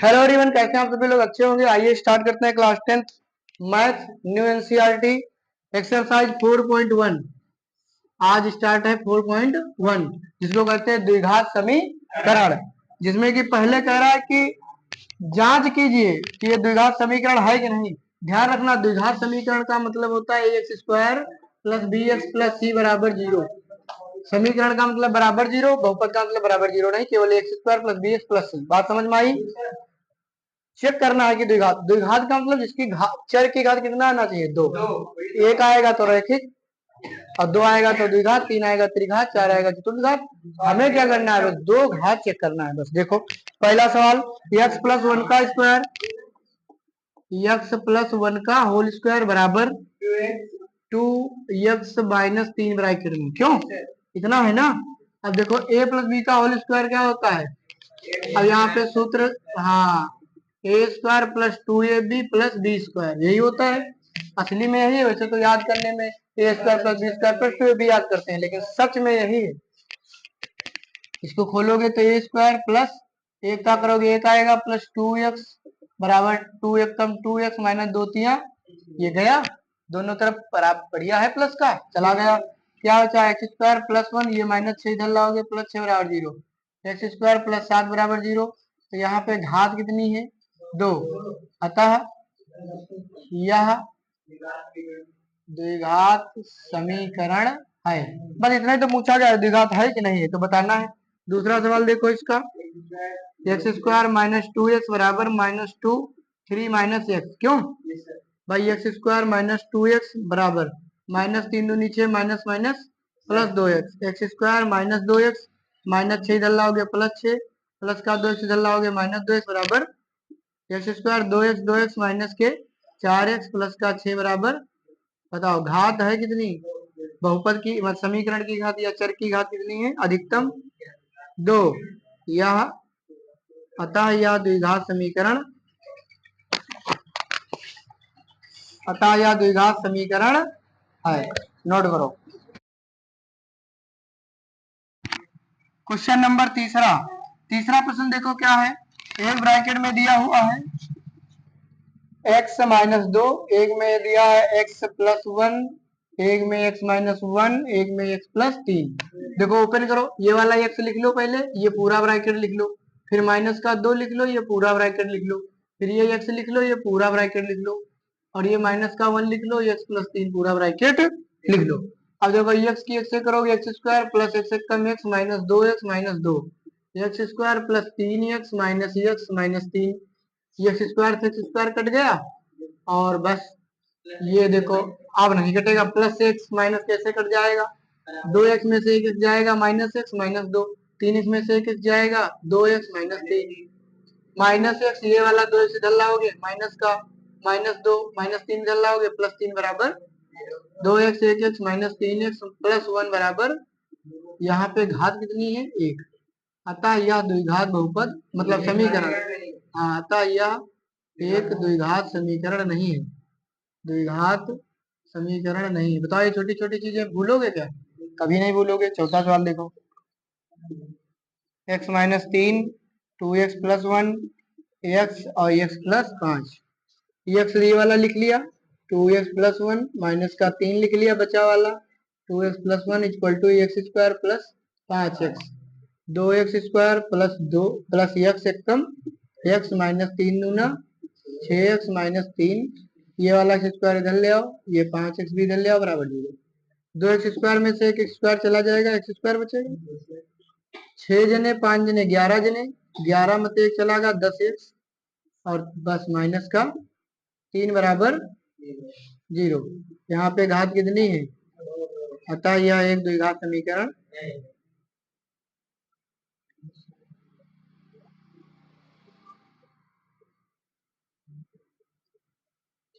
Hello everyone, कैसे हैं आप सभी लोग? अच्छे होंगे। आइए स्टार्ट करते हैं class 10th math new NCERT exercise 4.1। आज स्टार्ट है 4.1, जिसको कहते हैं द्विघात समीकरण, जिसमें कि पहले कह रहा है कि जांच कीजिए कि ये द्विघात समीकरण है कि नहीं। ध्यान रखना, द्विघात समीकरण का मतलब होता है x square plus b x plus c बराबर जीरो। समीकरण का मतलब बराबर जीरो, बहुपद का मतलब बराबर जीरो नहीं, केवल x square plus b x plus c. बात समझ में आई? चेक करना है कि द्विघात, द्विघात का मतलब जिसकी चर की घात कितना आना चाहिए? दो। एक आएगा तो रैखिक, और दो आएगा तो द्विघात, तीन आएगा त्रिघात, चार आएगा चतुर्घात। हमें क्या करना है? बस दो घात चेक करना है। बस देखो पहला सवाल, एक्स प्लस वन का स्क्वायर, एक्स प्लस वन का होल स्क्वायर बराबर टू एक्स माइनस तीन ब्रैकेट में। क्यों? इतना है ना। अब देखो ए प्लस बी का होल स्क्वायर क्या होता है? अब यहाँ पे सूत्र, हाँ, a square plus two a b plus b square, यही होता है। असली में यही है। वैसे तो याद करने में a square plus b square plus two a b याद करते हैं, लेकिन सच में यही है। इसको खोलोगे तो ए स्क्वायर प्लस एक का करोगे एक आएगा प्लस टू एक्स बराबर टू एक कम टू एक्स माइनस दो तिया ये गया, दोनों तरफ बराबर बढ़िया है, प्लस का चला गया। क्या बचा? एक्स स्क्वायर प्लस वन, ये माइनस छह इधर लाओगे प्लस छह बराबर जीरो। एक्स स्क्वायर प्लस सात बराबर जीरो। तो यहाँ पे घात कितनी है? दो। अतः यह द्विघात समीकरण है। बस इतना ही तो पूछा गया है, द्विघात है कि नहीं है तो बताना है। दूसरा सवाल देखो इसका, x square minus two x बराबर minus two three minus x. क्यों भाई? X square minus two x बराबर माइनस तीन दो नीचे माइनस माइनस प्लस दो एक्स। एक्स स्क्वायर माइनस दो एक्स माइनस छह इधर लाओगे प्लस छह, प्लस का दो एक्स इधर लाओगे माइनस दो एक्स बराबर एक्स स्क्वायर दो एक्स माइनस के चार एक्स प्लस का छह बराबर, बताओ घात है कितनी? बहुपद की मतलब समीकरण की घात या चर की घात कितनी है? अधिकतम दो। यह अतः यह द्विघात समीकरण, अतः यह द्विघात समीकरण है। नोट करो। क्वेश्चन नंबर तीसरा, तीसरा प्रश्न देखो क्या है। एक ब्रैकेट में दिया हुआ है x माइनस दो, एक में दिया है x प्लस वन, एक में x माइनस वन, एक में x प्लस तीन। देखो ओपन करो, ये वाला x लिख लो पहले, ये पूरा ब्रैकेट लिख लो, फिर माइनस का दो लिख लो, ये पूरा ब्रैकेट लिख लो, फिर ये x लिख लो, ये पूरा ब्रैकेट लिख लो, और ये माइनस का वन लिख लो, x प्लस तीन पूरा ब्रैकेट लिख लो। अब देखो x की x से करोगे एक्स स्क्वायर प्लस एक्स कम एक्स माइनस दो एक्स माइनस दो, एक्स स्क्वायर प्लस तीन एक्स माइनस तीन, एक्स स्क्वायर से एक्स स्क्वायर कट गया, और बस ये देखो अब नहीं कटेगा, प्लस एक्स माइनस कैसे कट जाएगा? दो एक्स में से एक एक्स जाएगा माइनस एक्स माइनस दो, तीन एक्स में से एक एक्स जाएगा दो एक्स माइनस तीन, माइनस एक्स ये वाला दो एक्स इधर लाओगे माइनस का माइनस दो माइनस तीन इधर लाओगे प्लस तीन बराबर दो एक्स एक एक्स माइनस तीन एक्स प्लस वन बराबर, यहाँ पे घात कितनी है? एक। अतः यह द्विघात बहुपद मतलब समीकरण, हाँ, अतः यह एक द्विघात समीकरण नहीं है। द्विघात समीकरण नहीं। बताओ ये छोटी छोटी चीजें भूलोगे क्या? कभी नहीं भूलोगे। चौथा सवाल देखो, एक्स माइनस तीन, two x plus one, x और एक्स प्लस पांच। एक्स ये वाला लिख लिया, two x plus one minus का तीन लिख लिया बचा वाला, two x plus one equal to x square plus पांच एक्स, दो एक्स स्क्वायर प्लस दो प्लस एक्स एकदम एक्स माइनस तीन दूना छह एक्स माइनस तीन, ये वाला एक्स स्क्वायर इधर ले आओ, ये पांच एक्स भी इधर ले आओ बराबर जीरो। दो एक्स स्क्वायर में से एक एक्स स्क्वायर चला जाएगा, एक्स स्क्वायर बचेगा। छह जने पांच जने ग्यारह जने, ग्यारह में से एक चला गया दस एक्स, और बस माइनस का तीन बराबर जीरो। यहाँ पे घात कितनी है? अतः यह एक द्विघात समीकरण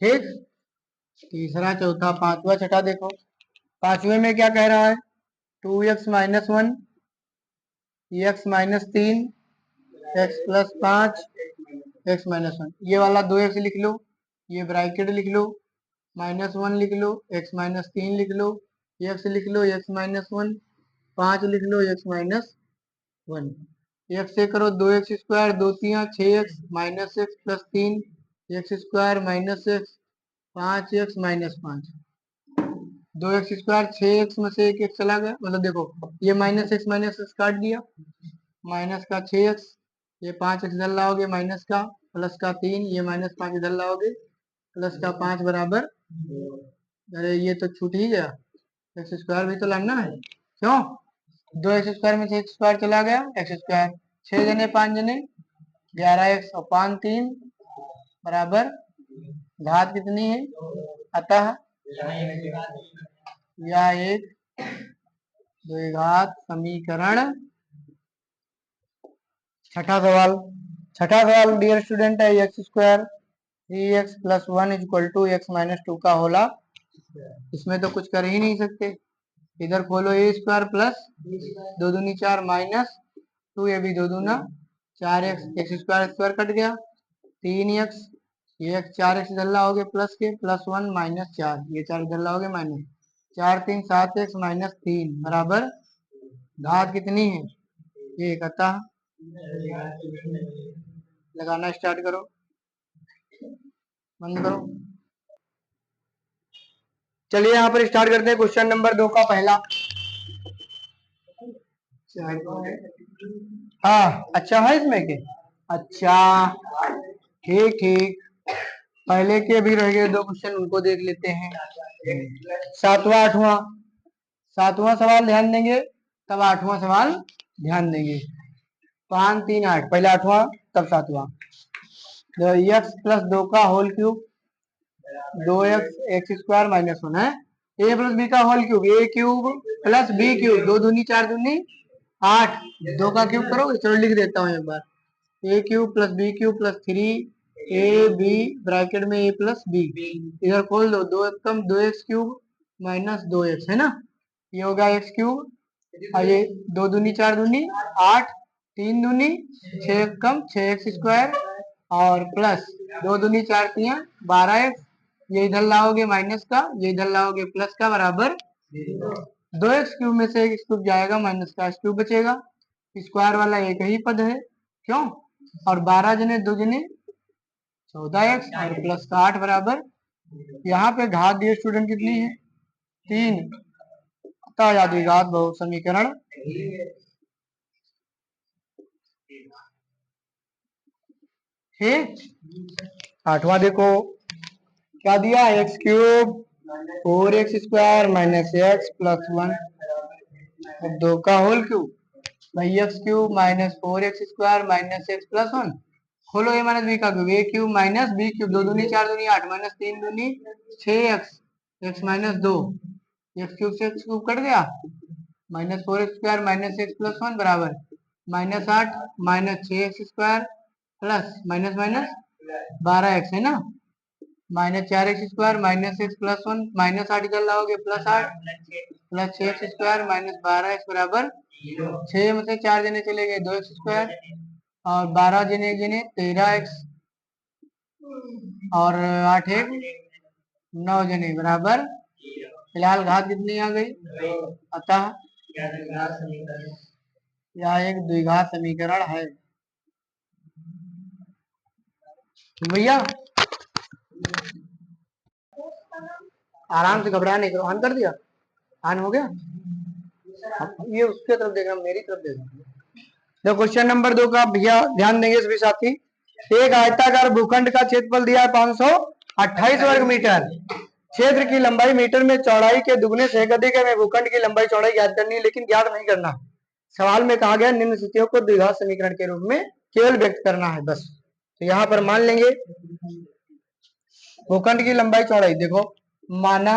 ठीक। तीसरा चौथा पांचवा छठा देखो, पांचवे में क्या कह रहा है? Two x minus one, x minus तीन, एक्स प्लस पांच, एक्स माइनस वन, ये वाला दो एक्स लिख लो, ये ब्रैकेट लिख लो, माइनस वन लिख लो, एक्स माइनस तीन लिख लो, एक्स लिख लो एक्स माइनस वन, पांच लिख लो एक्स माइनस वन, एक्स से करो 2x² 2 3 6x minus x plus 3 x² minus x 5x minus 5 2x², 6x में से एक एक चला गया, मतलब देखो ये माइनस एक्स काट दिया, माइनस का 6x, ये 5x इधर लाओगे माइनस का, प्लस का 3, ये माइनस 5 इधर लाओगे, प्लस का 5 बराबर, अरे ये तो छूट ही गया, x² भी तो लाना है, क्यों 2x² में से x² चला गया, x², 6 जने 5 जने 11x और 5 3 बराबर घात कितनी है, अतः यह एक द्विघात समीकरण। छठा सवाल डियर स्टूडेंट है, x² 3x plus 1 equal to x minus 2 का होला, इसमें तो कुछ कर ही नहीं सकते, इधर खोलो a² प्लस 2 दूनी 4 माइनस 2, ये भी 2 दूना 4x, x² कट गया, 3x, ये 4x इधर लाओगे प्लस के, प्लस 1 माइनस 4, ये 4 इधर लाओगे माइनस 4 3 7x माइनस 3 बराबर घात कितनी है, एक, अतः लगाना स्टार्ट करो, बंद करो। चलिए यहाँ पर स्टार्ट करते हैं क्वेश्चन नंबर 2 का पहला। हाँ अच्छा है इसमें के, अच्छा ठीक ठीक, पहले के भी रह गए 2 क्वेश्चन, उनको देख लेते हैं। सातवां सवाल ध्यान देंगे, तब 8वां सवाल ध्यान देंगे। 5 3 8, पहले 8वां तब 7वां। x प्लस 2 का whole cube, 2x x² minus 1 है, a प्लस बी का whole cube, a cube plus b cube, 2 दूनी 4 दूनी 8, 2 का क्यूब करोगे, चलो लिख देता हूँ एक बार, a cube plus b cube plus 3ab bracket में a प्लस b, इधर खोल दो, 2 कम 2x क्यूब माइनस 2x है ना, ये होगा x क्यूब, और ये 2 दूनी 4 दूनी 8, 3 दूनी 6 कम 6x², और प्लस 2 दूनी 4 3 12x, ये इधर लाओगे माइनस का, ये इधर लाओगे प्लस का, बराबर 2x क्यूब में से एक क्यूब जाएगा, माइनस का क्यूब बचेगा, स्क्वायर वाला एक ही पद है, क्यों, और 12 जने 2 जने 14x और प्लस का 8 बराबर, यहाँ पे घात दिए स्टूडेंट कितनी है 3, अतः यह द्विघात बहु समीकरण। ठीक, 8वां देखो क्या दिया, x cube 4x² minus x plus 1, 2 का होल क्यूब भाई x cube minus 4x² minus x plus 1, खोलो a माइनस बी का क्यूब, a cube minus b cube, 2 दूनी 4 दूनी 8 माइनस 3 दूनी 6x, x minus 2, x cube से x क्यूब कट गया, minus 4x² minus x plus 1 बराबर minus 8 minus 6x² plus minus minus 12x है ना, minus 4x² minus x plus 1, minus 8 इधर लाओगे plus 8 plus 6x² minus 12x बराबर 6 में से 4 जने चले गए 2x² और 12 जने जने 13x और 8 एक 9 जने बराबर, फिलहाल घात कितनी आ गई, अतः यह एक द्विघात समीकरण है। भैया आराम से घबरा नहीं करो, ऑन कर दिया, ऑन हो गया, ये उसके तरफ देखा मेरी तरफ देखा। तो क्वेश्चन नंबर 2 का भैया ध्यान देंगे सभी साथी, एक आयताकार भूखंड का क्षेत्रफल दिया है 528 वर्ग मीटर, क्षेत्र की लंबाई मीटर में, चौड़ाई के दुगने से एक अधिक है, हमें भूखंड की लंबाई चौड़ाई ज्ञात करनी है, लेकिन ज्ञात नहीं करना, सवाल में कहा गया निम्न स्थितियों को द्विघात समीकरण के रूप में केवल व्यक्त करना है बस। तो यहाँ पर मान लेंगे भूखंड की लंबाई चौड़ाई, देखो माना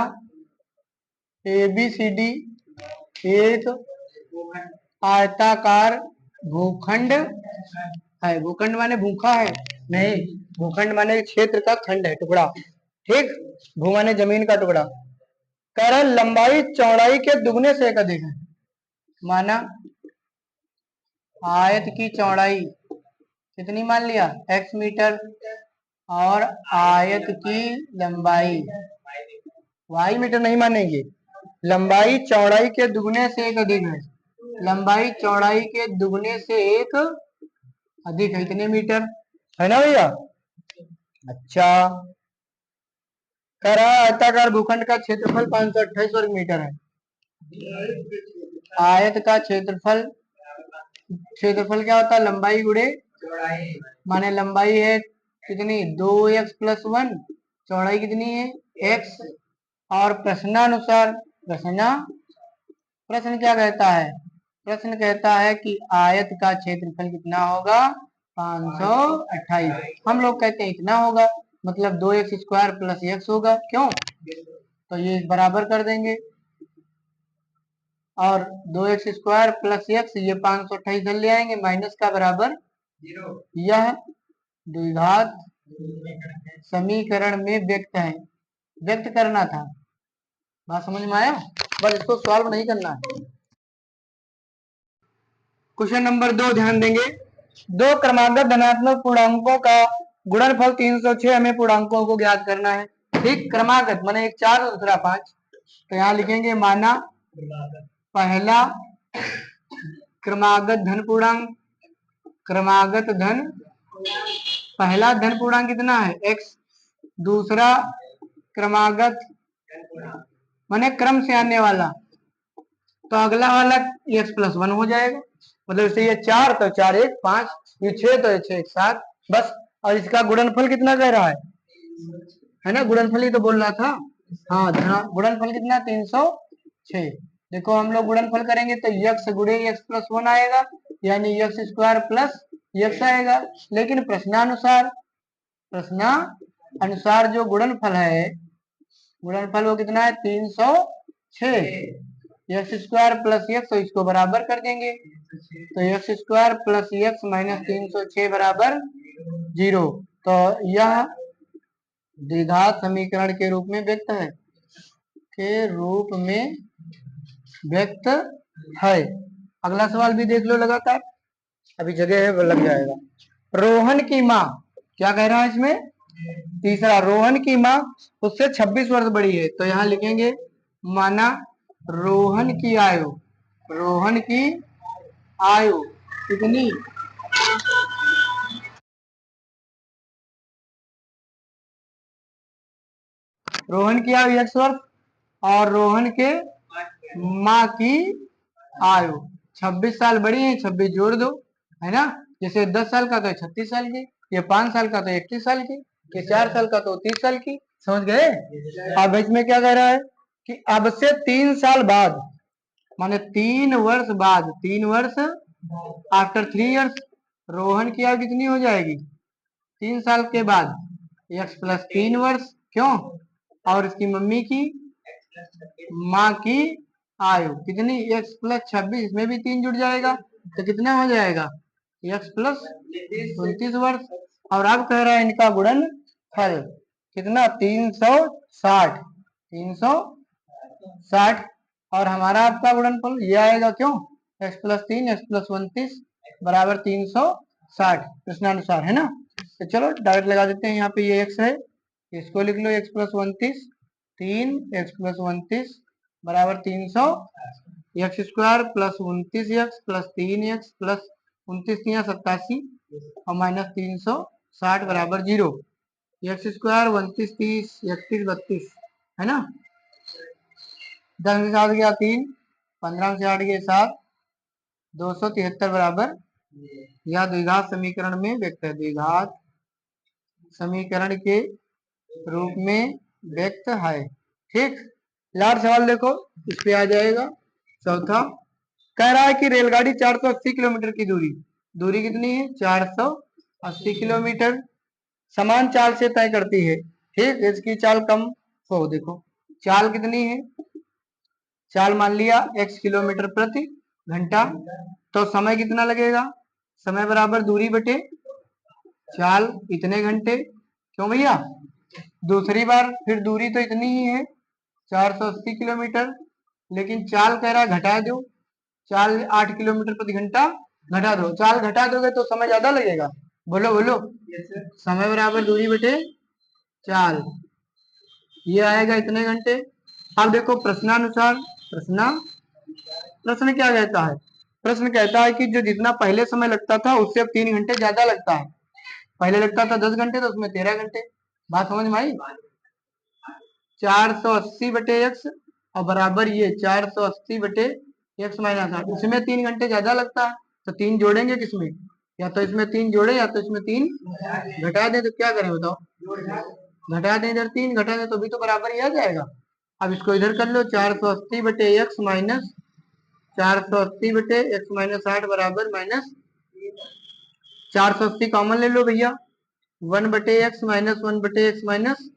ABCD एक आयताकार भूखंड है, भूखंड माने भूखा है नहीं, भूखंड माने क्षेत्र का खंड है, टुकड़ा, ठीक, भू माने जमीन का टुकड़ा, कारण लंबाई चौड़ाई के दुगने से एक अधिक है, माना आयत की चौड़ाई कितनी मान लिया x मीटर, और आयत की लंबाई y मीटर नहीं मानेंगे, लंबाई चौड़ाई के दुगने से एक अधिक है, लंबाई चौड़ाई के दुगने से एक अधिक है, इतने मीटर, है ना भैया। अच्छा, कह रहा है आयताकार भूखंड का क्षेत्रफल 528 वर्ग मीटर है। आयत का क्षेत्रफल, क्षेत्रफल क्या होता है, लंबाई गुणे माने लंबाई है कितनी 2x+1, चौड़ाई कितनी है x। और प्रश्नानुसार, प्रश्न क्या कहता है, प्रश्न कहता है कि आयत का क्षेत्रफल कितना होगा 528। हम लोग कहते हैं इतना होगा, मतलब 2x² + x होगा, क्यों, तो ये बराबर कर देंगे। और 2x² + x, ये 528 इधर ले आएंगे, माइनस का बराबर 0। यह द्विघात समीकरण में व्यक्त है, व्यक्त करना था। बात समझ में आया, बस इसको सॉल्व नहीं करना है। क्वेश्चन नंबर 2 ध्यान देंगे। दो क्रमागत धनात्मक पूर्णांकों का गुणनफल 306, हमें पूर्णांकों को ज्ञात करना है। ठीक, क्रमागत माने एक 4 दूसरा 5, तो यहाँ लिखेंगे माना पहला क्रमागत धन पूर्णांक, क्रमागत धन, पहला धन पूर्णांक कितना है x, दूसरा क्रमागत माने क्रम से आने वाला, तो अगला वाला x+1 हो जाएगा, मतलब इसे ये 4 तो 4 1 5, ये 6 तो 6 1 7, बस। और इसका गुणनफल कितना कह रहा है ना, गुणनफल ही तो बोल रहा था। हाँ, गुणनफल कितना 306। देखो हम लोग गुणनफल करेंगे तो x गुणे x+1 आएगा, यानी x² + x आएगा। लेकिन प्रश्नानुसार, प्रश्नानुसार जो गुणनफल है, गुणनफल वो कितना है 306, x² + x, तो इसको बराबर कर देंगे, तो x² + x - 306 बराबर 0। तो यह द्विघात समीकरण के रूप में व्यक्त है, के रूप में व्यक्त है। अगला सवाल भी देख लो लगातार, अभी जगह है वो लग जाएगा। रोहन की माँ, क्या कह रहा है इसमें, तीसरा, रोहन की माँ उससे 26 वर्ष बड़ी है, तो यहाँ लिखेंगे माना रोहन की आयु, रोहन की आयु कितनी, रोहन की आयु 1 वर्ष, और रोहन के माँ की आयु 26 साल बड़ी है, 26 जोड़ दो, है ना। जैसे 10 साल का तो 36 साल की, ये 5 साल का तो 31 साल की, ये 4 साल का तो 30 साल की, समझ गए। अब इसमें क्या कह रहा है कि अब से 3 साल बाद, माने 3 वर्ष बाद, 3 वर्ष आफ्टर 3 इयर्स, रोहन की आयु कितनी हो जाएगी 3 साल के बाद, x+3 वर्ष, क्यों, और इसकी मम्मी की, माँ की आयु कितनी x+26, इसमें भी 3 जुड़ जाएगा, तो कितना हो जाएगा x+29 वर्ष। और अब कह रहा है इनका गुणन फल कितना 360, 360, और हमारा आपका गुणनफल ये आएगा, क्यों, x+3 x+29 बराबर 360 प्रश्नानुसार, है ना। तो चलो डायरेक्ट लगा देते हैं, यहाँ पे ये x है, इसको लिख लो x+29, 3 x+29 बराबर 300, x² + 29x + 3x + 29 87 और -360 बराबर 0। x² 29 30 31 32, है ना। 10 में से 7 गया 3, 15 में से 8 गया 7, 273 बराबर, यह द्विघात समीकरण में व्यक्त है, द्विघात समीकरण के रूप में व्यक्त है। ठीक, लास्ट सवाल देखो, इस पे आ जाएगा चौथा। कह रहा है कि रेलगाड़ी 480 किलोमीटर की दूरी, दूरी कितनी है 480 किलोमीटर समान चाल से तय करती है। ठीक, इसकी चाल कम हो, देखो चाल कितनी है, चाल मान लिया x किलोमीटर प्रति घंटा, तो समय कितना लगेगा, समय बराबर दूरी बटे चाल इतने घंटे, क्यों भैया। दूसरी बार फिर दूरी तो इतनी ही है 480 किलोमीटर, लेकिन चाल कह रहा घटा दो, चाल 8 किलोमीटर प्रति घंटा घटा दो, चाल घटा दोगे तो समय ज्यादा लगेगा, बोलो बोलो, समय बराबर दूरी बटे चाल, ये आएगा इतने घंटे। अब देखो प्रश्नानुसार, प्रश्न क्या कहता है, प्रश्न कहता है कि जो जितना पहले समय लगता था उससे अब 3 घंटे ज्यादा लगता है। पहले लगता था 10 घंटे तो उसमें 13 घंटे। बात समझ में आई? 480 बटे एक्स और बराबर ये 480 बटे एक्स माइनस 8, इसमें 3 घंटे ज्यादा लगता है तो 3 जोड़ेंगे किसमें? या तो इसमें 3 जोड़े या तो इसमें 3 घटा दें। तो क्या करें बताओ? घटा दें, इधर 3 घटा दें तो भी तो बराबर ही आ जाएगा। अब इसको इधर कर लो, 480 बटे एक्स माइनस 480 बटे एक्स माइनस 8 बराबर माइनस 480 कॉमन ले लो भैया, 1 बटे एक्स माइनस 1 बटे एक्स माइनस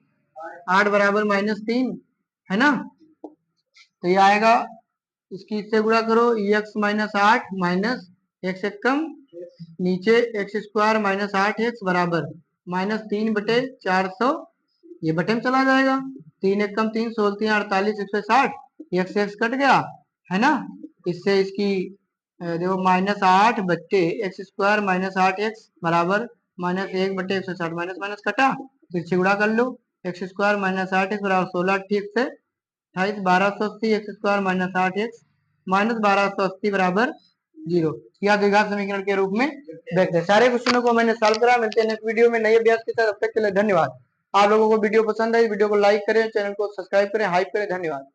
8 बराबर माइनस 3, है ना? तो ये आएगा, इसकी इससे गुणा करो, एक्स माइनस 8 माइनस एक्स एक कम नीचे एक्स स्क्वायर माइनस 8 एक्स बराबर माइनस 3 बटे 400, ये बटे में चला जाएगा। 3 एक कम 3, 16 3 48, 160, एक्स एक्स कट गया, है ना? इससे इसकी देखो माइनस 8 बटे एक्स स्क्वायर माइनस 8 एक्स बराबर माइनस 1 बटे 160, माइनस माइनस कटा, फिर से गुणा कर लो, एक्स स्क्वायर माइनस 8 एक्स बराबर 16 ठीक से 28, 1280 x square minus 8 x minus 1280 बराबर 0, या द्विघात समीकरण के रूप में व्यक्त है। सारे क्वेश्चनों को मैंने सॉल्व करा। मिलते हैं नेक्स्ट वीडियो में नए अभ्यास के साथ। तब तक के लिए धन्यवाद। आप लोगों को वीडियो पसंद आई, वीडियो को लाइक करें, चैनल को सब्सक्राइब करें, हाइप करें। धन्यवाद।